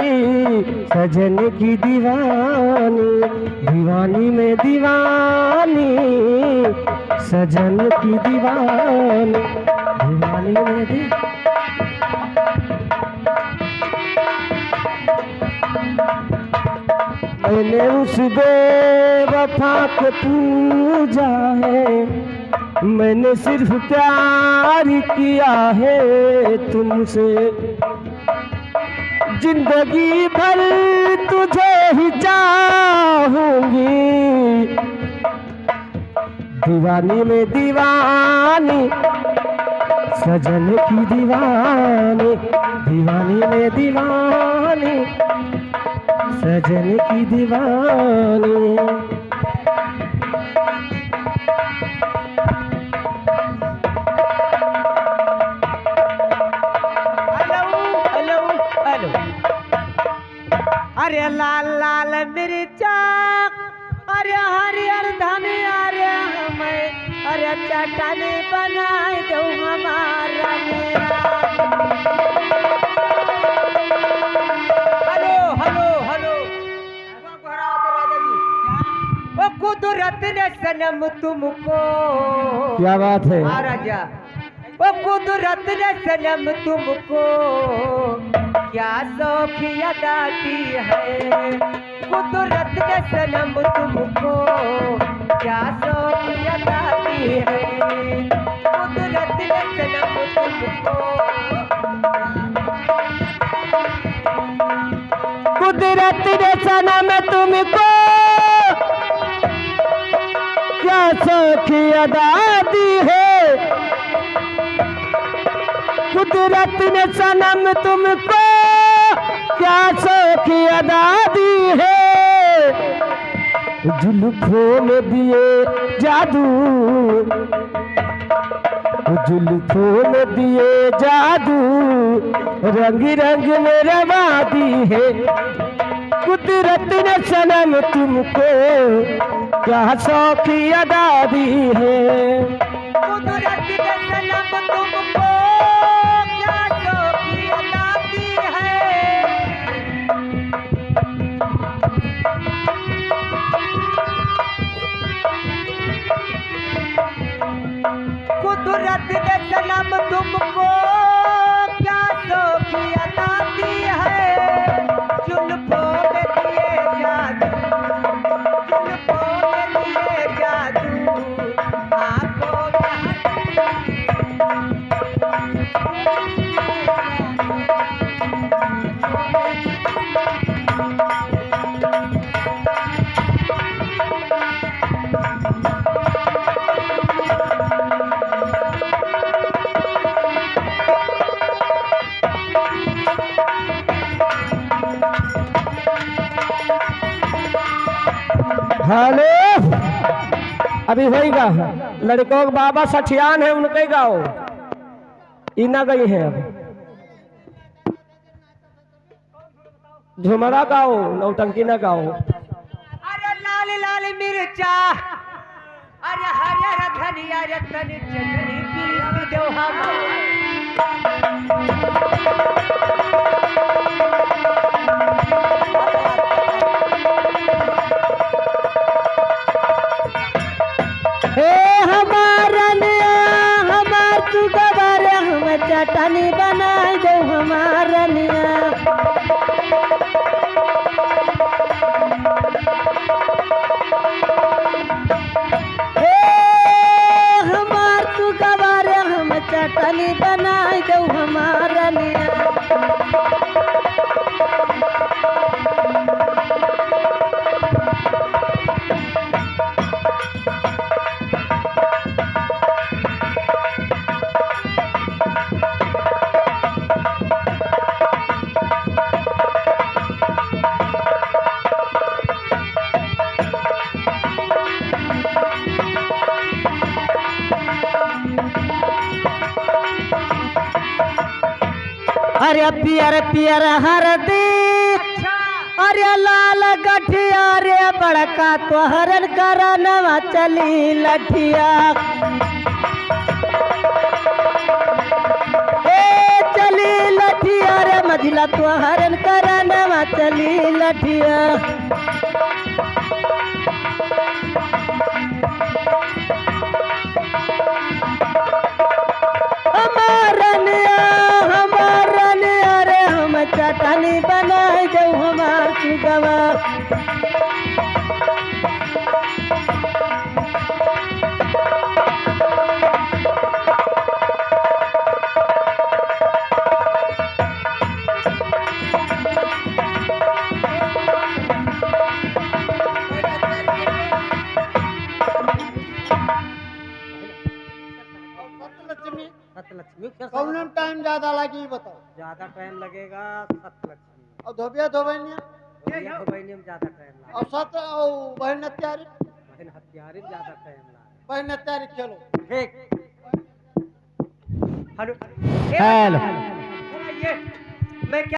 सजन की दीवानी, दीवानी में दीवानी, सजन की दीवानी, दीवानी में दीवानी। मैंने उस बेवफा को पूजा है, मैंने सिर्फ प्यार किया है तुमसे, जिंदगी भर तुझे ही चाहूंगी, दीवानी में दीवानी, सजन की दीवानी, दीवानी में दीवानी, सजन की दीवानी। अरे लाल लाल मिर्चा, अरे हरियर धनिया रे हमें, अरे चटनी बनाए दो हमारा मेरा। हेलो हेलो हेलो, ओ कुदरत ने सनम तुमको, क्या बात है महाराजा, ओ कुदरत ने सनम तुमको क्या सौखी अदा की है, कुदरत ने सनम तुमको क्या सौखी अदा की है, कुदरत ने सनम तुमको, कुदरत ने सनम तुमको क्या सौखी अदा दी है, कुदरत ने सनम तुमको क्या सौखी अदा दी है, जुल्फों में दिए जादू, जुल्फों में दिए जादू, रंग रंग में रवा दी है, कुदरत ने सनम तुमको क्या सौखी अदा दी है, कुदरत ने सनम तुमको क्या सौखी अदा दी है, कुदरत ने सनम तुमको क्या सौखी अदा दी है, जुल्फों में दिए जादू, जुल्फों में दिए जादू, आंखों हेलो, अभी होगा लड़कों के बाबा सठियान है, उनके गाओ इना गई है, अब झुमरा गाओ, नौटंकी ना गाओ। अरे लाल लाल मिर्चा, अरे हरियर धनिया रे तनी चटनी पीस दो हमारा, हे हमारा निया, हमार तू गवारे, हम चटनी बनाए दो हमारा निया, हे हमार तू गवारे, हम चटनी बनाए दो हमारा निया, अरे पियर पियर हरदी, अरे लाल गठिया रे बड़का तोहरन करनवा चली लठिया, ए चली लठिया रे मझिला तोहरन करनवा चली लठिया हमारनिया रे हम चटनी बनाए दो हमार सुगवा सतलक्ष्मी सतलक्ष्मी कौन टाइम ज्यादा लगी बताओ। ज्यादा टाइम लगेगा सतलक्ष्मी और धोबिया धोबनिया बहनी में ज्यादा टाइम लगा और सत और बहन हत्यारी बहन हथियारी में ज्यादा टाइम लगा बहन हत्यारी खेलो। ठीक हेलो हेलो ये मैं क्या